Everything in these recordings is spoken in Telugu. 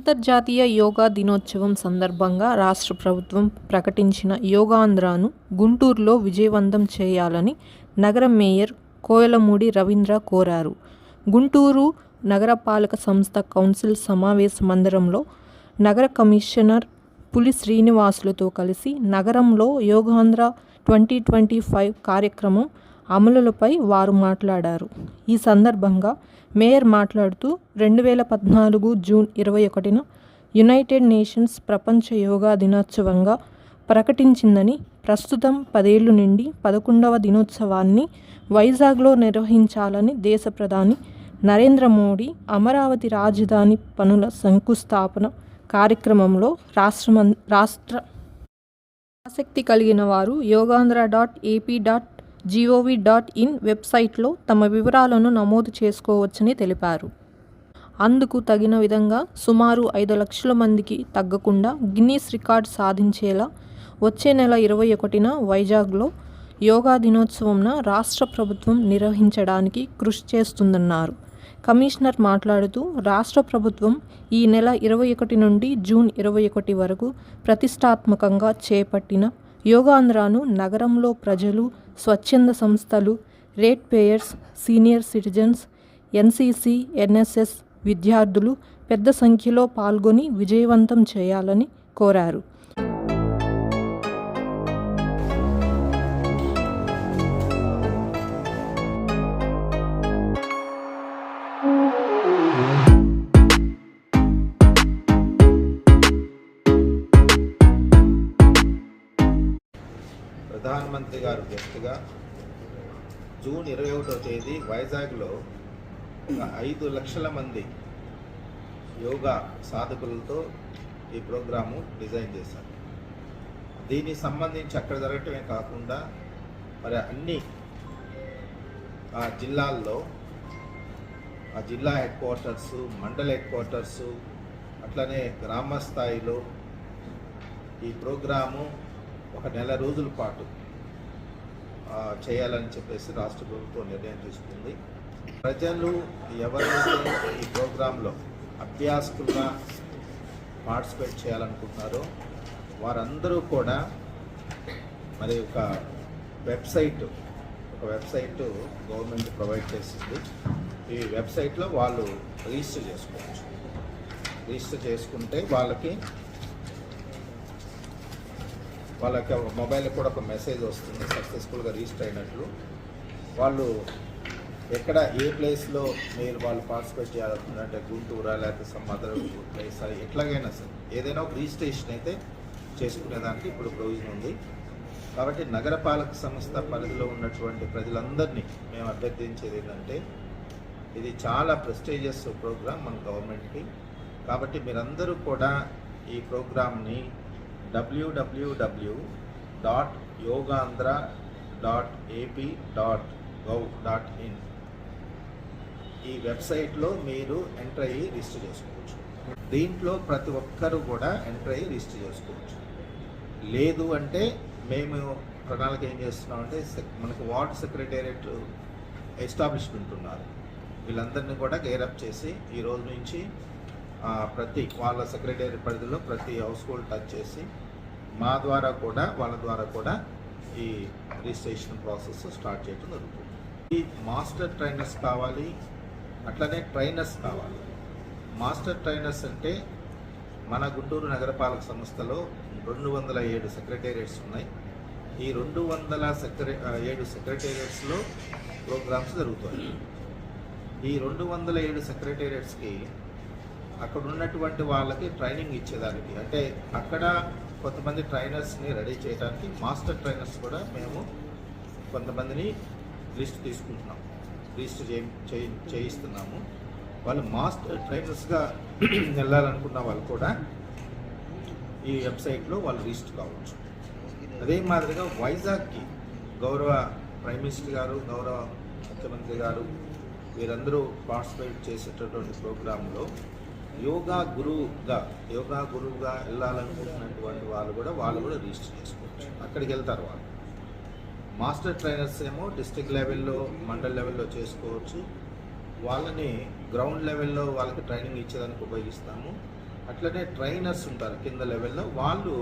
అంతర్జాతీయ యోగా దినోత్సవం సందర్భంగా రాష్ట్ర ప్రభుత్వం ప్రకటించిన యోగాంధ్రను గుంటూరులో విజయవంతం చేయాలని నగర మేయర్ కోయలమూడి రవీంద్ర కోరారు. గుంటూరు నగరపాలక సంస్థ కౌన్సిల్ సమావేశ మందిరంలో నగర కమిషనర్ పులి శ్రీనివాసులతో కలిసి నగరంలో యోగాంధ్ర 2025 కార్యక్రమం అమలులపై వారు మాట్లాడారు. ఈ సందర్భంగా మేయర్ మాట్లాడుతూ 2014 జూన్ 21న యునైటెడ్ నేషన్స్ ప్రపంచ యోగా దినోత్సవంగా ప్రకటించిందని, ప్రస్తుతం 10 ఏళ్లు నిండి 11వ దినోత్సవాన్ని వైజాగ్లో నిర్వహించాలని దేశ ప్రధాని నరేంద్ర మోడీ అమరావతి రాజధాని పనుల శంకుస్థాపన కార్యక్రమంలో రాష్ట్ర ఆసక్తి కలిగిన వారు yoganandhra.ap.gov.in వెబ్సైట్లో తమ వివరాలను నమోదు చేసుకోవచ్చని తెలిపారు. అందుకు తగిన విధంగా సుమారు 5 లక్షల మందికి తగ్గకుండా గిన్నీస్ రికార్డు సాధించేలా వచ్చే నెల 21న వైజాగ్లో యోగా దినోత్సవంన రాష్ట్ర ప్రభుత్వం నిర్వహించడానికి కృషి చేస్తుందన్నారు. కమిషనర్ మాట్లాడుతూ రాష్ట్ర ప్రభుత్వం ఈ నెల 21 నుండి జూన్ 21 వరకు ప్రతిష్టాత్మకంగా చేపట్టిన యోగాంధ్రను నగరంలో ప్రజలు, స్వచ్ఛంద సంస్థలు, rate payers, senior citizens, NCC, NSS విద్యార్థులు పెద్ద సంఖ్యలో పాల్గొని విజయవంతం చేయాలని కోరారు. ప్రధానమంత్రి గారు గెస్ట్గా జూన్ 21వ తేదీ వైజాగ్లో 5 లక్షల మంది యోగా సాధకులతో ఈ ప్రోగ్రాము డిజైన్ చేశారు. దీనికి సంబంధించి అక్కడ జరగటమే కాకుండా మరి అన్ని జిల్లాల్లో జిల్లా హెడ్ క్వార్టర్సు, మండల హెడ్ క్వార్టర్సు, అట్లనే గ్రామ స్థాయిలో ఈ ప్రోగ్రాము ఒక నెల రోజుల పాటు చేయాలని చెప్పేసి రాష్ట్ర ప్రభుత్వం నిర్ణయం తీసుకుంది. ప్రజలు ఎవరైతే ఈ ప్రోగ్రాంలో అభ్యాసకులుగా పార్టిసిపేట్ చేయాలనుకుంటున్నారో వారందరూ కూడా మరి ఒక వెబ్సైట్ గవర్నమెంట్ ప్రొవైడ్ చేసింది. ఈ వెబ్సైట్లో వాళ్ళు రిజిస్టర్ చేసుకోవచ్చు. రిజిస్టర్ చేసుకుంటే వాళ్ళకి మొబైల్కి కూడా ఒక మెసేజ్ వస్తుంది సక్సెస్ఫుల్గా రిజిస్టర్ అయినట్లు. వాళ్ళు ఎక్కడ ఏ ప్లేస్లో వాళ్ళు పార్టిసిపేట్ చేయాలనుకుంటే గుంటూరా లేకపోతే సమ్ అదర్ ప్లేస్ ఎట్లాగైనా సరే ఏదైనా ఒక రిజిస్ట్రేషన్ అయితే చేసుకునేదానికి ఇప్పుడు ప్రొవిజన్ ఉంది. కాబట్టి నగరపాలక సంస్థ పరిధిలో ఉన్నటువంటి ప్రజలందరినీ మేము అభ్యర్థించేది ఏంటంటే ఇది చాలా ప్రెస్టీజియస్ ప్రోగ్రామ్ మన గవర్నమెంట్కి. కాబట్టి మీరందరూ కూడా ఈ ప్రోగ్రామ్ని www.yogandhra.ap.gov.in ఈ వెబ్సైట్లో మీరు ఎంటర్ అయ్యి రిజిస్టర్ చేసుకోవచ్చు. దీంట్లో ప్రతి ఒక్కరూ కూడా ఎంటర్ అయ్యి రిజిస్టర్ చేసుకోవచ్చు. లేదు అంటే మేము ప్రణాళిక ఏం చేస్తున్నామంటే మనకు వార్డ్ సెక్రటేరియట్ ఎస్టాబ్లిష్మెంట్ ఉన్నారు, వీళ్ళందరినీ కూడా గేరప్ చేసి ఈ రోజు నుంచి ప్రతి వాళ్ళ సెక్రటేరియట్ పరిధిలో ప్రతి హౌస్ హోల్డ్ టచ్ చేసి మా ద్వారా కూడా వాళ్ళ ద్వారా కూడా ఈ రిజిస్ట్రేషన్ ప్రాసెస్ స్టార్ట్ చేయడం జరుగుతుంది. ఈ మాస్టర్ ట్రైనర్స్ కావాలి, అట్లనే ట్రైనర్స్ కావాలి. మాస్టర్ ట్రైనర్స్ అంటే మన గుంటూరు నగరపాలక సంస్థలో 207 సెక్రటేరియట్స్ ఉన్నాయి. ఈ 207 సెక్రటేరియట్స్లో ప్రోగ్రామ్స్ జరుగుతాయి. ఈ 207 సెక్రటేరియట్స్కి అక్కడ ఉన్నటువంటి వాళ్ళకి ట్రైనింగ్ ఇచ్చేదానికి, అంటే అక్కడ కొంతమంది ట్రైనర్స్ని రెడీ చేయడానికి మాస్టర్ ట్రైనర్స్ కూడా మేము కొంతమందిని లిస్ట్ తీసుకుంటున్నాం, రిజిస్టర్ చేయిస్తున్నాము. వాళ్ళు మాస్టర్ ట్రైనర్స్గా వెళ్ళాలనుకున్న వాళ్ళు కూడా ఈ వెబ్సైట్లో వాళ్ళు రిజిస్టర్ కావచ్చు. అదే మాదిరిగా వైజాగ్కి గౌరవ ప్రైమ్ మినిస్టర్ గారు, గౌరవ ముఖ్యమంత్రి గారు వీరందరూ పార్టిసిపేట్ చేసేటటువంటి ప్రోగ్రాంలో యోగా గురువుగా వెళ్ళాలనుకుంటున్నటువంటి వాళ్ళు కూడా రిజిస్టర్ చేసుకోవచ్చు. అక్కడికి వెళ్తారు వాళ్ళు. మాస్టర్ ట్రైనర్స్ ఏమో డిస్ట్రిక్ట్ లెవెల్లో, మండల్ లెవెల్లో చేసుకోవచ్చు. వాళ్ళని గ్రౌండ్ లెవెల్లో వాళ్ళకి ట్రైనింగ్ ఇచ్చేదానికి ఉపయోగిస్తాము. అట్లనే ట్రైనర్స్ ఉంటారు కింద లెవెల్లో, వాళ్ళు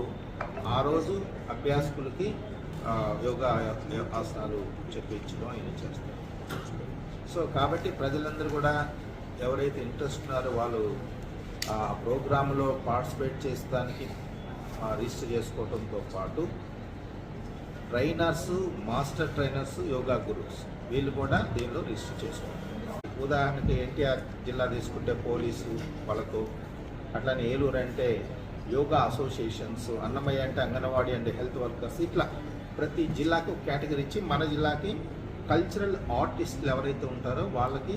ఆ రోజు అభ్యాసకులకి యోగా ఆసనాలు చెప్పించడం ఆయన చేస్తారు. సో కాబట్టి ప్రజలందరూ కూడా ఎవరైతే ఇంట్రెస్ట్ ఉన్నారో వాళ్ళు ఆ ప్రోగ్రాంలో పార్టిసిపేట్ చేసడానికి రిజిస్టర్ చేసుకోవడంతో పాటు ట్రైనర్స్, మాస్టర్ ట్రైనర్స్, యోగా గురువుస్ వీళ్ళు కూడా దీనిలో రిజిస్టర్ చేసుకోవాలి. ఉదాహరణకి ఎన్టీఆర్ జిల్లా తీసుకుంటే పోలీసు వాళ్ళతో, అట్లానే ఏలూరు అంటే యోగా అసోసియేషన్స్, అన్నమయ్య అంటే అంగన్వాడీ అండ్ హెల్త్ వర్కర్స్, ఇట్లా ప్రతి జిల్లాకు కేటగిరీ ఇచ్చి మన జిల్లాకి కల్చరల్ ఆర్టిస్టులు ఎవరైతే ఉంటారో వాళ్ళకి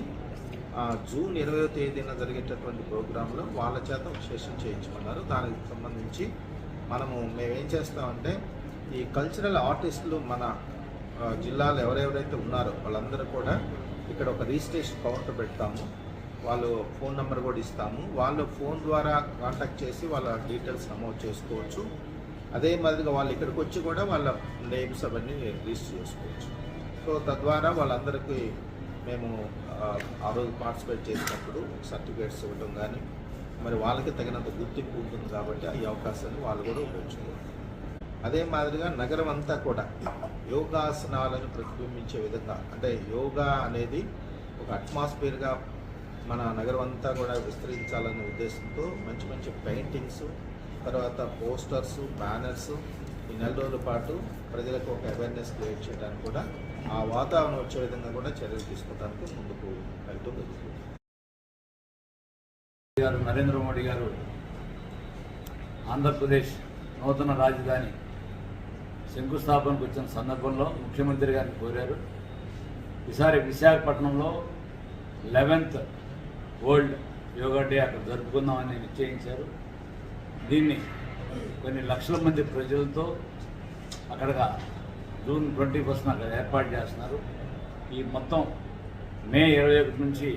జూన్ 20వ తేదీన జరిగేటటువంటి ప్రోగ్రాంలో వాళ్ళ చేత ఒక సెషన్ చేయించుకున్నారు. దానికి సంబంధించి మేమేం చేస్తామంటే ఈ కల్చరల్ ఆర్టిస్టులు మన జిల్లాలో ఎవరెవరైతే ఉన్నారో వాళ్ళందరూ కూడా ఇక్కడ ఒక రిజిస్ట్రేషన్ కౌంటర్ పెడతాము. వాళ్ళు ఫోన్ నెంబర్ కూడా ఇస్తాము. వాళ్ళు ఫోన్ ద్వారా కాంటాక్ట్ చేసి వాళ్ళ డీటెయిల్స్ నమోదు చేసుకోవచ్చు. అదే మాదిరిగా వాళ్ళు ఇక్కడికి వచ్చి కూడా వాళ్ళ నేమ్స్ అవన్నీ రిజిస్టర్ చేసుకోవచ్చు. సో తద్వారా వాళ్ళందరికీ మేము ఆ రోజు పార్టిసిపేట్ చేసినప్పుడు సర్టిఫికేట్స్ ఇవ్వడం కానీ, మరి వాళ్ళకి తగినంత గుర్తింపు ఉంటుంది కాబట్టి ఈ అవకాశాన్ని వాళ్ళు కూడా ఉపయోగించుకోవాలి. అదే మాదిరిగా నగరం అంతా కూడా యోగాసనాలను ప్రతిబింబించే విధంగా, అంటే యోగా అనేది ఒక అట్మాస్ఫియర్గా మన నగరం అంతా కూడా విస్తరించాలనే ఉద్దేశంతో మంచి మంచి పెయింటింగ్స్, తర్వాత పోస్టర్స్, బ్యానర్స్ ఈ 4 రోజుల పాటు ప్రజలకు ఒక అవేర్నెస్ క్రియేట్ చేయడానికి కూడా, ఆ వాతావరణం వచ్చే విధంగా కూడా చర్యలు తీసుకోవడానికి ముందుకు వెళ్తూ జరుగుతుంది. నరేంద్ర మోడీ గారు ఆంధ్రప్రదేశ్ నూతన రాజధాని శంకుస్థాపనకు వచ్చిన సందర్భంలో ముఖ్యమంత్రి గారిని కోరారు. ఈసారి విశాఖపట్నంలో 11th వరల్డ్ యోగా డే అక్కడ జరుపుకుందామని నిశ్చయించారు. దీన్ని కొన్ని లక్షల మంది ప్రజలతో అక్కడ జూన్ 21న అక్కడ ఏర్పాటు చేస్తున్నారు. ఈ మొత్తం మే 21 నుంచి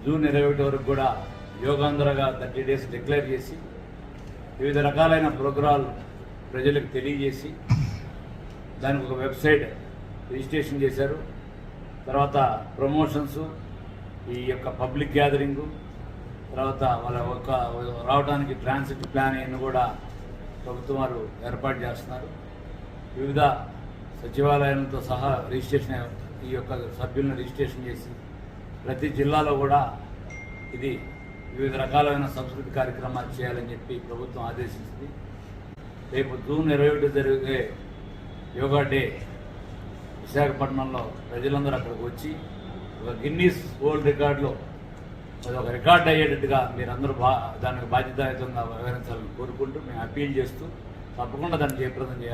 జూన్ 21 వరకు కూడా యోగాంధ్రగా 30 days డిక్లేర్ చేసి వివిధ రకాలైన ప్రోగ్రాలు ప్రజలకు తెలియజేసి దానికి ఒక వెబ్సైట్ రిజిస్ట్రేషన్ చేశారు. తర్వాత ప్రమోషన్స్, ఈ యొక్క పబ్లిక్ గ్యాదరింగు, తర్వాత వాళ్ళ ఒక రావడానికి ట్రాన్సిట్ ప్లాన్ ఇవన్నీ కూడా ప్రభుత్వం వారు ఏర్పాటు చేస్తున్నారు. వివిధ సచివాలయాలతో సహా రిజిస్ట్రేషన్, ఈ యొక్క సభ్యులను రిజిస్ట్రేషన్ చేసి ప్రతి జిల్లాలో కూడా ఇది వివిధ రకాలైన సంస్కృతి కార్యక్రమాలు చేయాలని చెప్పి ప్రభుత్వం ఆదేశించింది. రేపు జూన్ 21 జరిగే యోగా డే విశాఖపట్నంలో ప్రజలందరూ అక్కడికి వచ్చి ఒక గిన్నీస్ వరల్డ్ రికార్డులో అది ఒక రికార్డ్ అయ్యేటట్టుగా మీరందరూ దానికి బాధ్యతాయుతంగా వ్యవహరించాలని కోరుకుంటూ మేము అప్పీల్ చేస్తూ తప్పకుండా దాన్ని జయప్రదం చేయాలి.